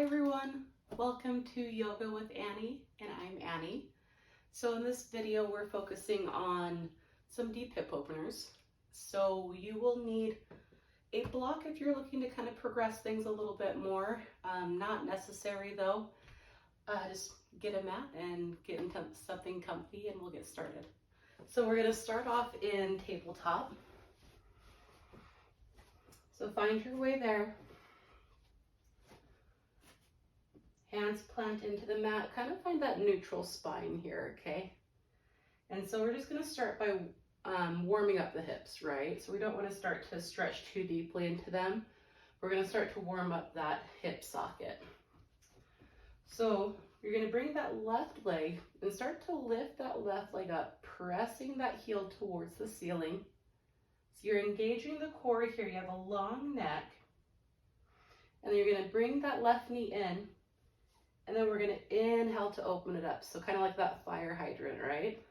Hi everyone, welcome to Yoga with Annie, and I'm Annie. So in this video we're focusing on some deep hip openers. So you will need a block if you're looking to kind of progress things a little bit more. Not necessary though. Just get a mat and get into something comfy and we'll get started. So we're going to start off in tabletop. So find your way there. Hands plant into the mat, kind of find that neutral spine here, okay? And so we're just gonna start by warming up the hips, right? So we don't wanna start to stretch too deeply into them. We're gonna start to warm up that hip socket. So you're gonna bring that left leg and start to lift that left leg up, pressing that heel towards the ceiling. So you're engaging the core here, you have a long neck. And then you're gonna bring that left knee in. And then we're going to inhale to open it up. So kind of like that fire hydrant, right?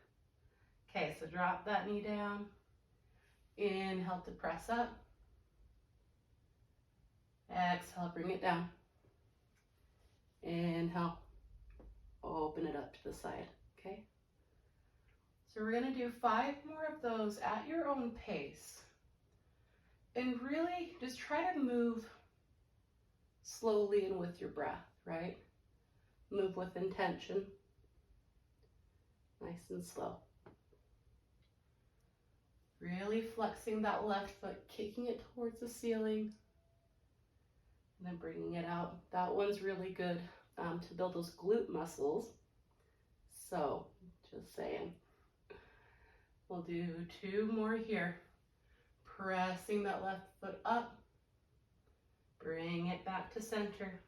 Okay, so drop that knee down. Inhale to press up. Exhale, bring it down. Inhale, open it up to the side, okay? So we're going to do 5 more of those at your own pace. And really just try to move slowly and with your breath, right? Move with intention, nice and slow. Really flexing that left foot, kicking it towards the ceiling, and then bringing it out. That one's really good to build those glute muscles. So, just saying. We'll do 2 more here. Pressing that left foot up, bring it back to center.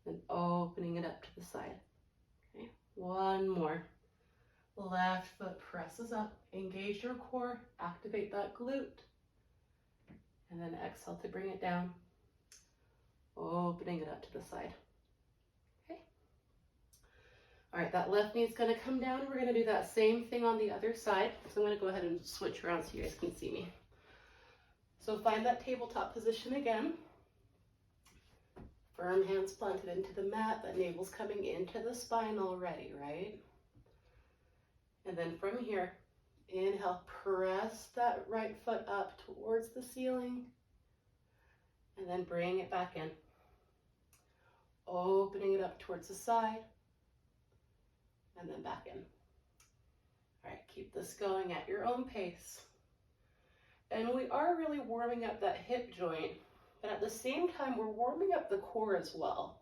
And opening it up to the side. Okay, 1 more. Left foot presses up, engage your core, activate that glute. And then exhale to bring it down, opening it up to the side. Okay. All right, that left knee is going to come down. We're going to do that same thing on the other side. So I'm going to go ahead and switch around so you guys can see me. So find that tabletop position again. Firm hands planted into the mat, that navel's coming into the spine already, right? And then from here, inhale, press that right foot up towards the ceiling, and then bring it back in. Opening it up towards the side, and then back in. All right, keep this going at your own pace. And we are really warming up that hip joint. But at the same time, we're warming up the core as well.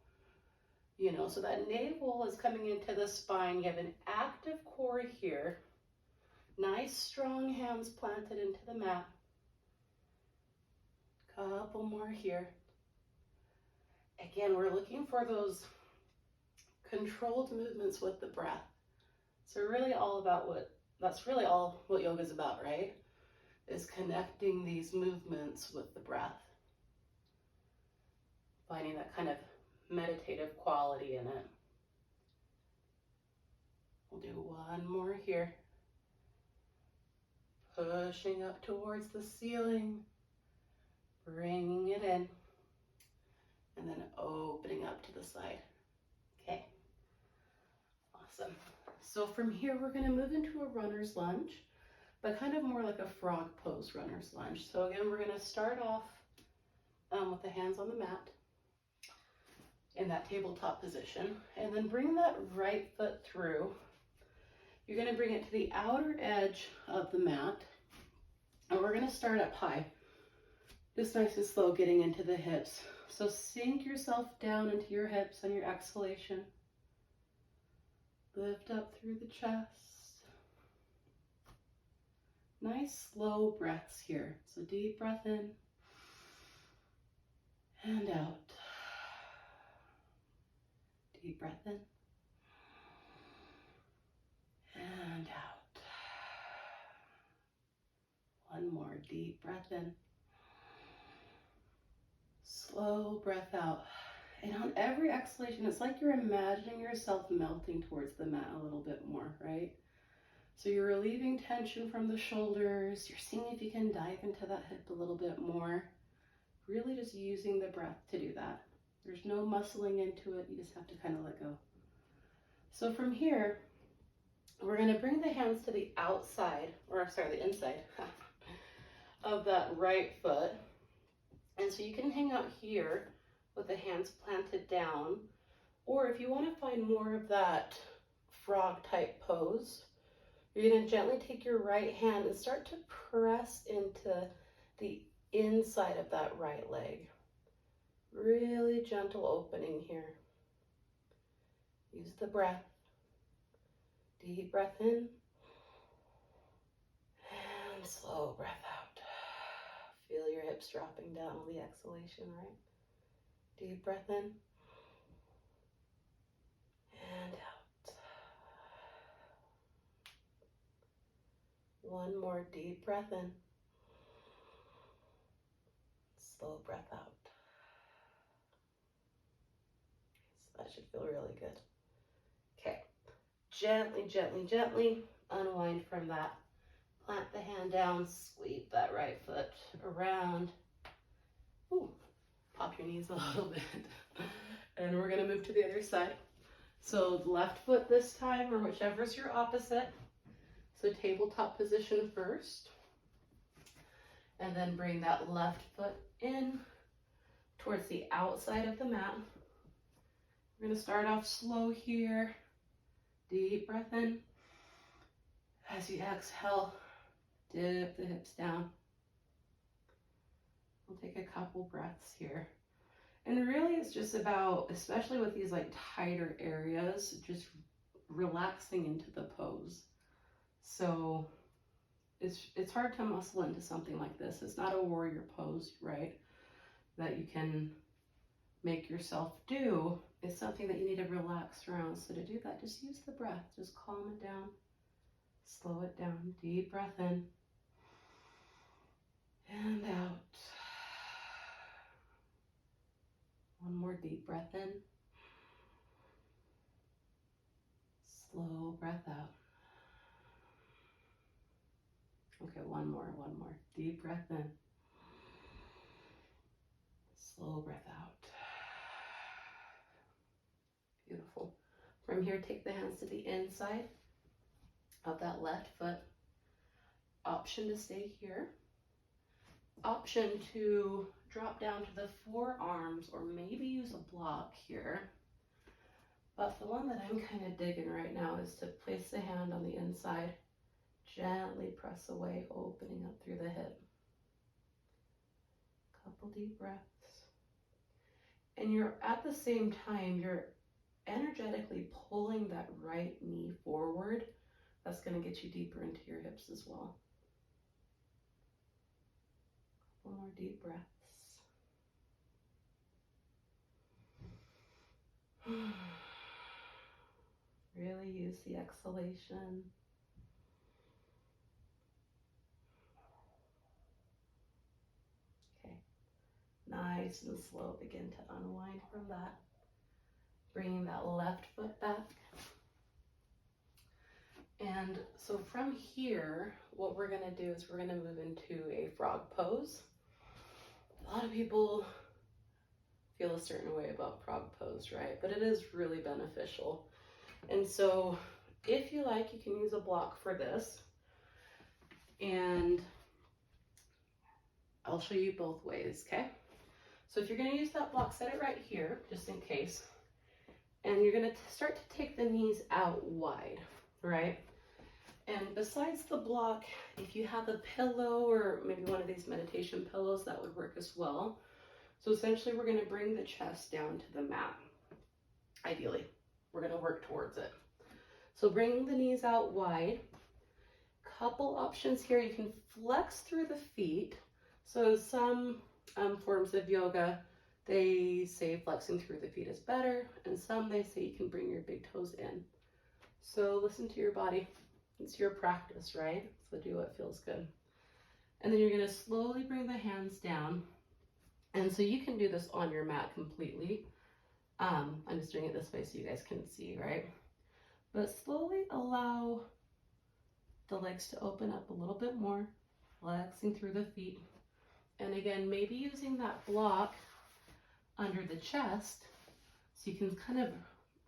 You know, so that navel is coming into the spine. You have an active core here. Nice, strong hands planted into the mat. Couple more here. Again, we're looking for those controlled movements with the breath. So really all about that's really all what yoga is about, right? Is connecting these movements with the breath. Finding that kind of meditative quality in it. We'll do 1 more here. Pushing up towards the ceiling, bringing it in, and then opening up to the side. Okay, awesome. So from here, we're going to move into a runner's lunge, but kind of more like a frog pose runner's lunge. So again, we're going to start off with the hands on the mat. In that tabletop position, and then bring that right foot through. You're going to bring it to the outer edge of the mat, and we're going to start up high, just nice and slow, getting into the hips. So sink yourself down into your hips on your exhalation. Lift up through the chest. Nice slow breaths here. So deep breath in and out. Deep breath in and out. 1 more deep breath in. Slow breath out. And on every exhalation, it's like you're imagining yourself melting towards the mat a little bit more, right? So you're relieving tension from the shoulders. You're seeing if you can dive into that hip a little bit more. Really just using the breath to do that. There's There's no muscling into it. You just have to kind of let go. So from here, we're going to bring the hands to the outside, or sorry, the inside of that right foot. And so you can hang out here with the hands planted down, or if you want to find more of that frog type pose, you're going to gently take your right hand and start to press into the inside of that right leg. Really gentle opening here. Use the breath. Deep breath in and slow breath out. Feel your hips dropping down on the exhalation, right? Deep breath in and out. One more deep breath in. Slow breath out. So that should feel really good. Okay. Gently, gently, gently unwind from that. Plant the hand down, sweep that right foot around. Ooh, pop your knees a little bit. And we're gonna move to the other side. So left foot this time, or whichever's your opposite. So tabletop position first. And then bring that left foot in towards the outside of the mat. We're gonna start off slow here. Deep breath in. As you exhale, dip the hips down. We'll take a couple breaths here. And really it's just about, especially with these like tighter areas, just relaxing into the pose. So it's hard to muscle into something like this. It's not a warrior pose, right? That you can make yourself do. It's something that you need to relax around. So to do that, just use the breath. Just calm it down. Slow it down. Deep breath in. And out. One more deep breath in. Slow breath out. Okay, one more. Deep breath in. Slow breath out. Beautiful. From here, take the hands to the inside of that left foot. Option to stay here. Option to drop down to the forearms, or maybe use a block here. But the one that I'm kind of digging right now is to place the hand on the inside, gently press away, opening up through the hip. Couple deep breaths. And you're at the same time, you're energetically pulling that right knee forward. That's going to get you deeper into your hips as well. Couple more deep breaths. Really use the exhalation. Okay, nice and slow, begin to unwind from that. Bringing that left foot back. And so from here, what we're gonna do is we're gonna move into a frog pose. A lot of people feel a certain way about frog pose, right? But it is really beneficial. And so if you like, you can use a block for this. And I'll show you both ways, okay? So if you're gonna use that block, set it right here, just in case. And you're gonna start to take the knees out wide, right? And besides the block, if you have a pillow or maybe one of these meditation pillows, that would work as well. So essentially we're gonna bring the chest down to the mat. Ideally, we're gonna work towards it. So bring the knees out wide. Couple options here. You can flex through the feet. So some forms of yoga, they say flexing through the feet is better, and some they say you can bring your big toes in. So listen to your body. It's your practice, right? So do what feels good. And then you're going to slowly bring the hands down. And so you can do this on your mat completely. I'm just doing it this way so you guys can see, right? But slowly allow the legs to open up a little bit more, flexing through the feet. And again, maybe using that block under the chest So you can kind of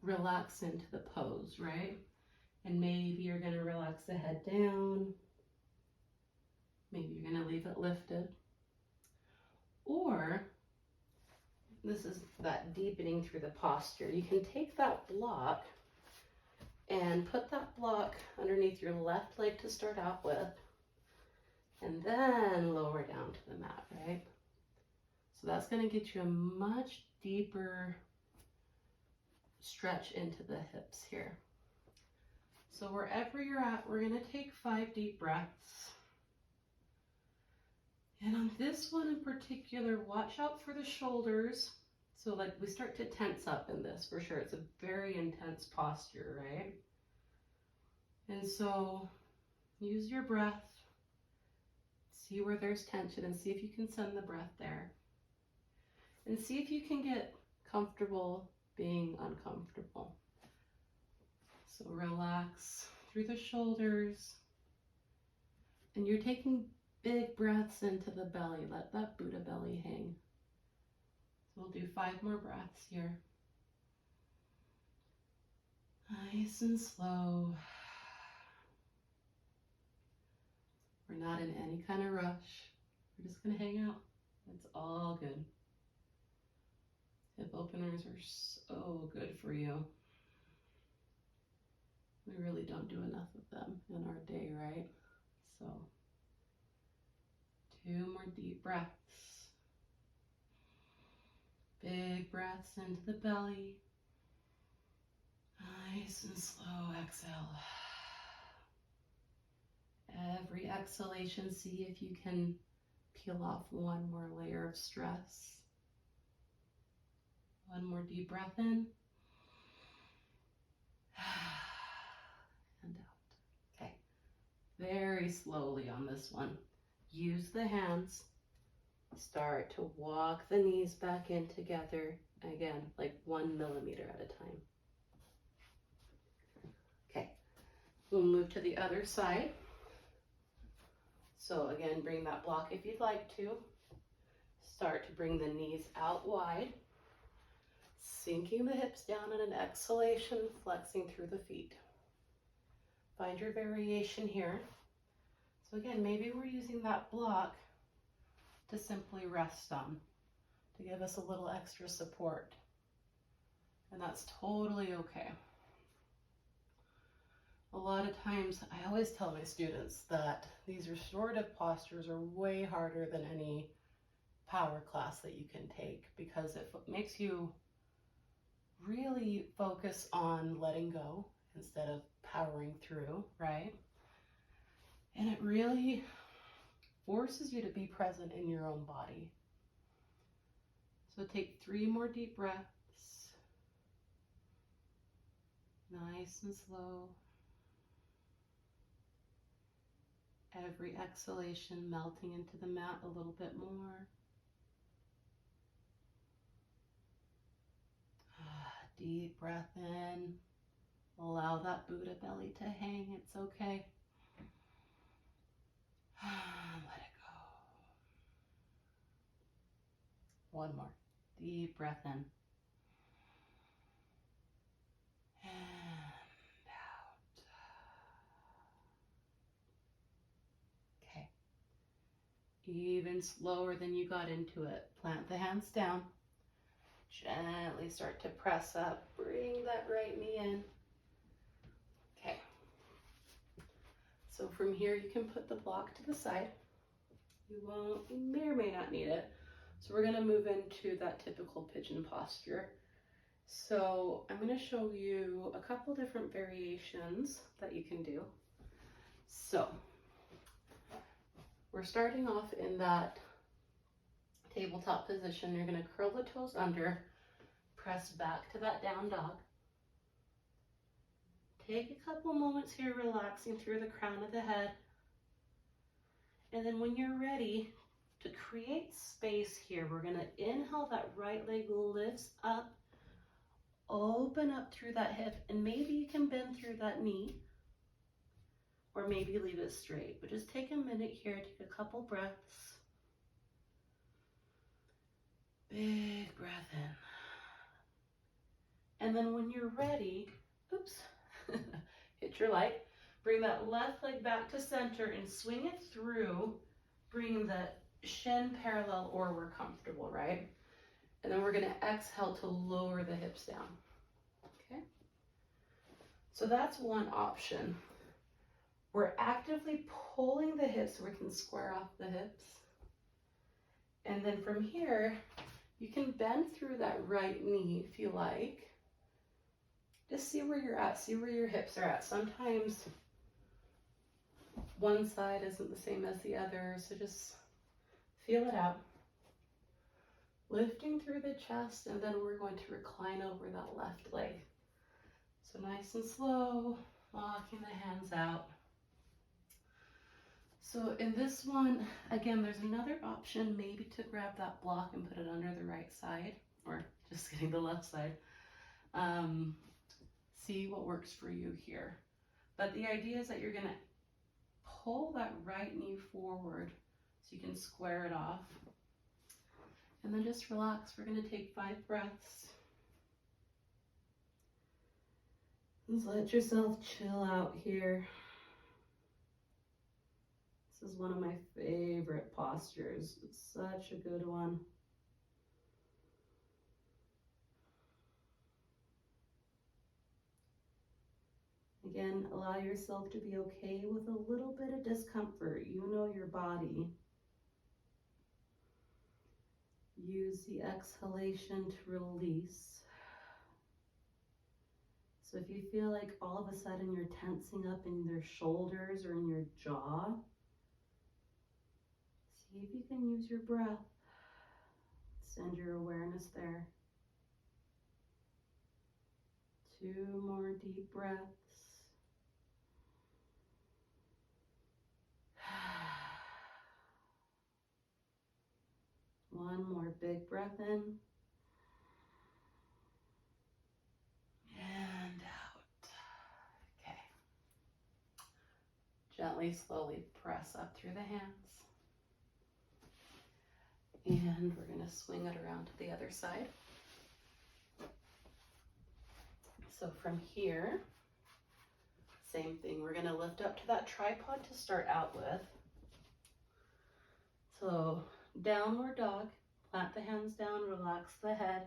relax into the pose, right? And maybe you're going to relax the head down. Maybe you're going to leave it lifted. Or this is that deepening through the posture. You can take that block and put that block underneath your left leg to start out with, and then lower down to the mat, right? So that's going to get you a much deeper stretch into the hips here. So wherever you're at, we're going to take 5 deep breaths. And on this one in particular, watch out for the shoulders. So like we start to tense up in this for sure. It's a very intense posture, right? And so use your breath. See where there's tension and see if you can send the breath there. And see if you can get comfortable being uncomfortable. So relax through the shoulders. And you're taking big breaths into the belly. Let that Buddha belly hang. So we'll do 5 more breaths here. Nice and slow. We're not in any kind of rush. We're just going to hang out. It's all good. Hip openers are so good for you. We really don't do enough of them in our day, right? So 2 more deep breaths. Big breaths into the belly. Nice and slow exhale. Every exhalation, see if you can peel off 1 more layer of stress. 1 more deep breath in. And out. Okay. Very slowly on this one. Use the hands. Start to walk the knees back in together. Again, like 1 millimeter at a time. Okay. We'll move to the other side. So again, bring that block if you'd like to. Start to bring the knees out wide. Sinking the hips down in an exhalation, flexing through the feet. Find your variation here. So again, maybe we're using that block to simply rest on, to give us a little extra support. And that's totally okay. A lot of times, I always tell my students that these restorative postures are way harder than any power class that you can take, because it makes you really focus on letting go instead of powering through, right? And it really forces you to be present in your own body. So take 3 more deep breaths. Nice and slow. Every exhalation melting into the mat a little bit more. Deep breath in. Allow that Buddha belly to hang. It's okay. Let it go. 1 more. Deep breath in. And out. Okay. Even slower than you got into it. Plant the hands down. Gently start to press up. Bring that right knee in. Okay. So from here you can put the block to the side. You may or may not need it. So we're going to move into that typical pigeon posture. So I'm going to show you a couple different variations that you can do. So we're starting off in that tabletop position. You're going to curl the toes under, press back to that down dog. Take a couple moments here relaxing through the crown of the head. And then when you're ready to create space here, we're going to inhale, that right leg lifts up, open up through that hip, and maybe you can bend through that knee, or maybe leave it straight. But just take a minute here, take a couple breaths. Big breath in. And then when you're ready, oops, hit your light. Bring that left leg back to center and swing it through, bringing the shin parallel or we're comfortable, right? And then we're gonna exhale to lower the hips down, okay? So that's one option. We're actively pulling the hips so we can square off the hips. And then from here, you can bend through that right knee if you like. Just see where you're at, see where your hips are at. Sometimes one side isn't the same as the other, so just feel it out. Lifting through the chest, and then we're going to recline over that left leg. So nice and slow, walking the hands out. So in this one, again, there's another option maybe to grab that block and put it under the right side, or just getting the left side. See what works for you here. But the idea is that you're gonna pull that right knee forward so you can square it off. And then just relax. We're gonna take 5 breaths. Just let yourself chill out here. This is one of my favorite postures. It's such a good one. Again, allow yourself to be okay with a little bit of discomfort. You know your body. Use the exhalation to release. So if you feel like all of a sudden you're tensing up in your shoulders or in your jaw, see if you can use your breath. Send your awareness there. 2 more deep breaths. One more big breath in. And out. Okay. Gently, slowly press up through the hands. And we're going to swing it around to the other side. So from here, same thing. We're going to lift up to that tripod to start out with. So downward dog, plant the hands down, relax the head.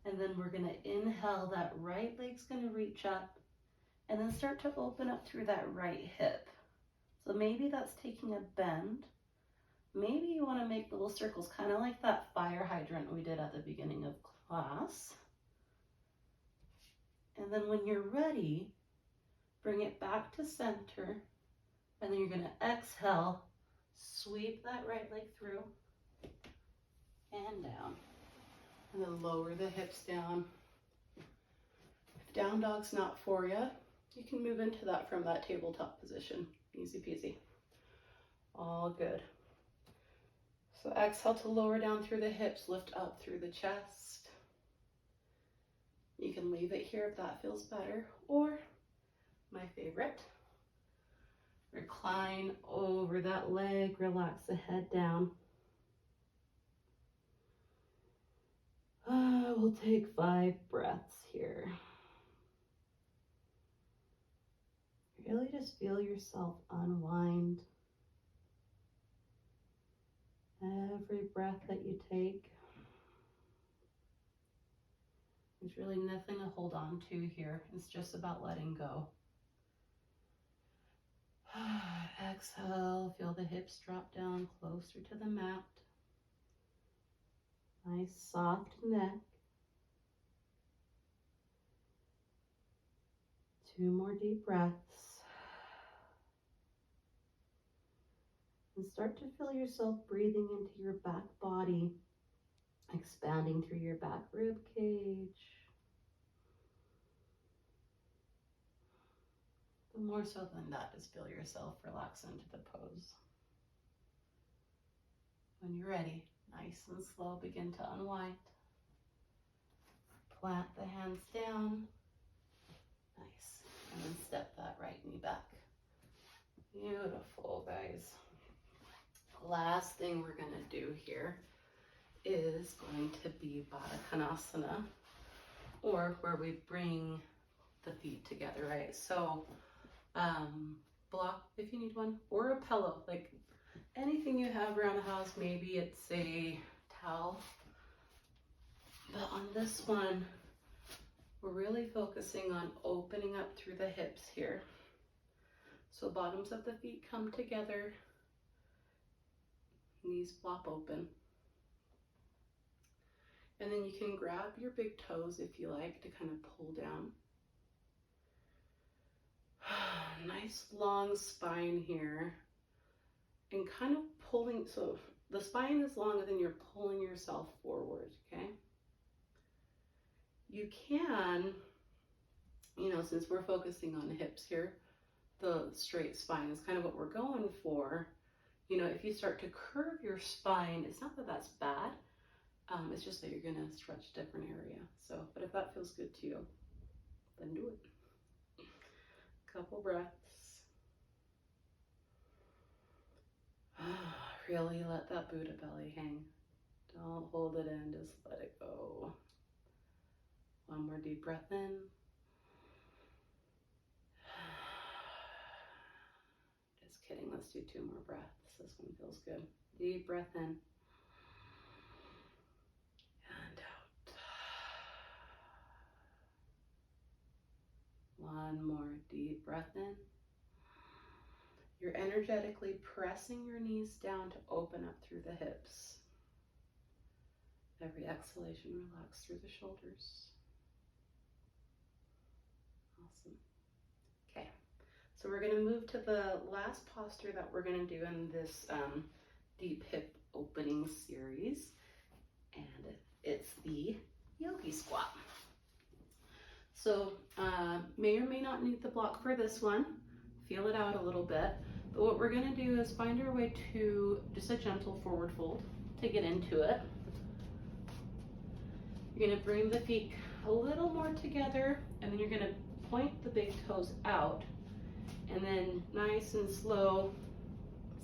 And then we're going to inhale, that right leg's going to reach up and then start to open up through that right hip. So maybe that's taking a bend. Maybe you want to make little circles, kind of like that fire hydrant we did at the beginning of class. And then when you're ready, bring it back to center. And then you're going to exhale, sweep that right leg through and down. And then lower the hips down. If down dog's not for you, you can move into that from that tabletop position. Easy peasy. All good. So exhale to lower down through the hips, lift up through the chest. You can leave it here if that feels better, or my favorite, recline over that leg, relax the head down. We'll take 5 breaths here. Really just feel yourself unwind. Every breath that you take, there's really nothing to hold on to here. It's just about letting go. Exhale, feel the hips drop down closer to the mat. Nice soft neck. 2 more deep breaths. And start to feel yourself breathing into your back body, expanding through your back rib cage. But more so than that, just feel yourself relax into the pose. When you're ready, nice and slow, begin to unwind. Plant the hands down. Nice. And then step that right knee back. Beautiful, guys. Last thing we're going to do here is going to be Baddha Konasana, or where we bring the feet together, right? So block if you need one, or a pillow, like anything you have around the house. Maybe it's a towel, but on this one we're really focusing on opening up through the hips here. So bottoms of the feet come together, knees flop open, and then you can grab your big toes if you like to kind of pull down. Nice long spine here, and kind of pulling, so the spine is longer than you're pulling yourself forward, okay? You can, you know, since we're focusing on the hips here, the straight spine is kind of what we're going for. You know, if you start to curve your spine, it's not that that's bad, it's just that you're gonna stretch a different area. So, but if that feels good to you, then do it. Couple breaths. Really let that Buddha belly hang. Don't hold it in, just let it go. One more deep breath in. Just kidding, let's do 2 more breaths. This one feels good. Deep breath in. And out. One more deep breath in. You're energetically pressing your knees down to open up through the hips. Every exhalation, relax through the shoulders. Awesome. Okay, so we're going to move to the last posture that we're going to do in this deep hip opening series, and it's the Yogi Squat. So may or may not need the block for this one. Feel it out a little bit. But what we're going to do is find our way to just a gentle forward fold to get into it. You're going to bring the feet a little more together, and then you're going to point the big toes out, and then nice and slow,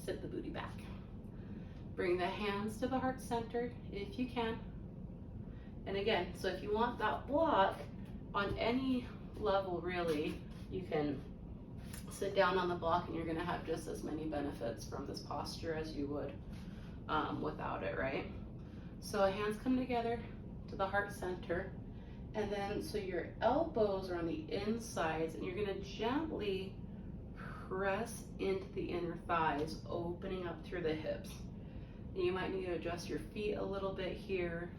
sit the booty back. Bring the hands to the heart center if you can. And again, so if you want that block on any level, really, you can sit down on the block and you're going to have just as many benefits from this posture as you would without it, right? So hands come together to the heart center, and then so your elbows are on the insides, and you're going to gently press into the inner thighs, opening up through the hips. And you might need to adjust your feet a little bit here.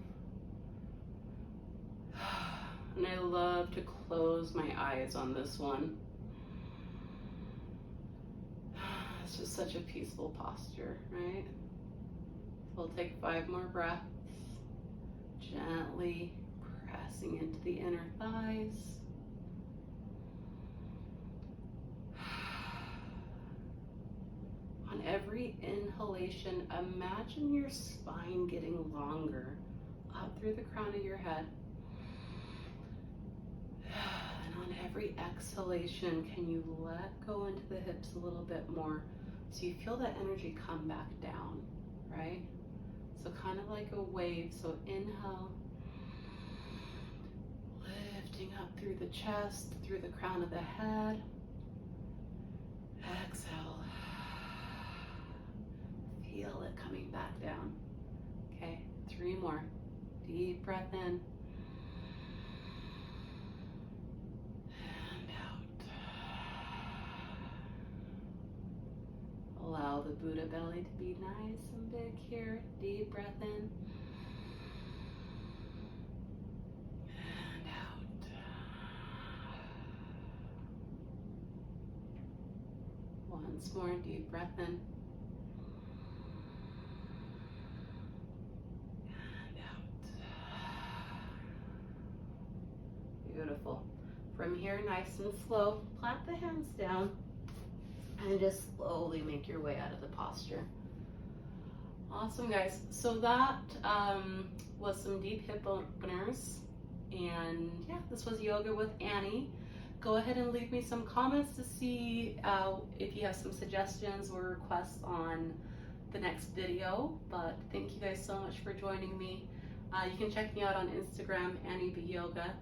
And I love to close my eyes on this one. It's just such a peaceful posture, right? So we'll take 5 more breaths, gently pressing into the inner thighs. On every inhalation, imagine your spine getting longer up through the crown of your head. And on every exhalation, can you let go into the hips a little bit more so you feel that energy come back down, right? So kind of like a wave. So inhale, lifting up through the chest, through the crown of the head. Exhale. Feel it coming back down. Okay, 3 more. Deep breath in. And out. Allow the Buddha belly to be nice and big here. Deep breath in. And out. Once more, deep breath in. Beautiful. From here, nice and slow, plant the hands down and just slowly make your way out of the posture. Awesome, guys. So that was some deep hip openers. And yeah, this was Yoga with Annie. Go ahead and leave me some comments to see if you have some suggestions or requests on the next video. But thank you guys so much for joining me. You can check me out on Instagram, Annie B Yoga.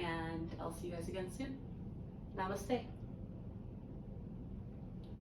and I'll see you guys again soon. Namaste.